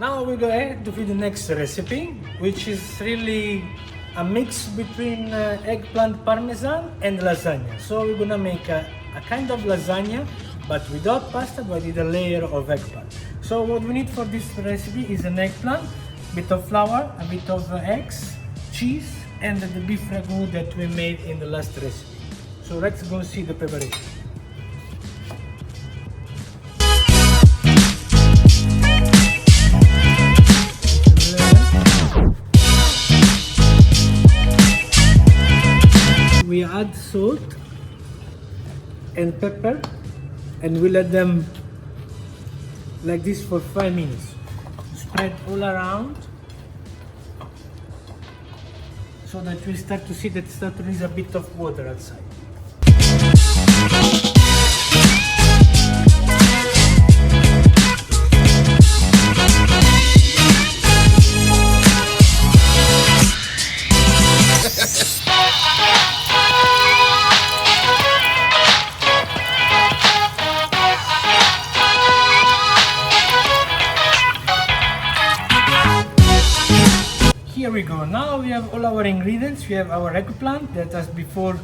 Now we go ahead to the next recipe, which is really a mix between eggplant parmesan and lasagna. So we're gonna make a kind of lasagna, but without pasta, but with a layer of eggplant. So what we need for this recipe is an eggplant, a bit of flour, a bit of eggs, cheese, and the beef ragu that we made in the last recipe. So let's go see the preparation. We add salt and pepper and we let them like this for 5 minutes. Spread all around so that we start to see that start to release a bit of water outside. Here we go. Now we have all our ingredients. We have our eggplant that as before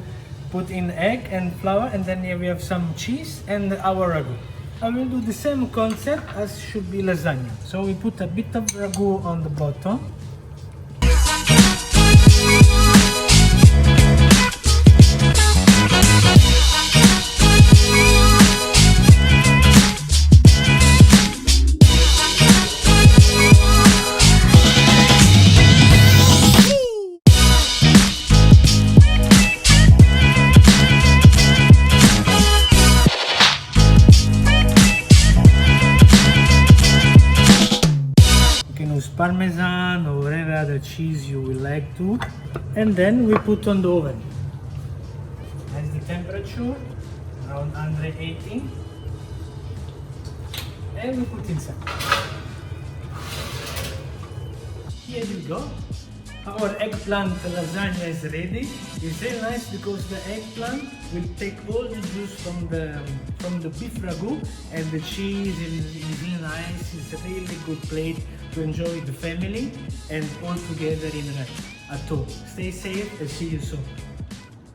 put in egg and flour, and then here we have some cheese and our ragu. I will do the same concept as should be lasagna. So we put a bit of ragu on the bottom. Parmesan or whatever other cheese you will like to, and then we put on the oven. That's the temperature, around 180, and we put inside. Here you go. Our eggplant lasagna is ready. It's very nice because the eggplant will take all the juice from the beef ragu, and the cheese is really nice. It's a really good plate to enjoy with the family and all together in at home. Stay safe and see you soon.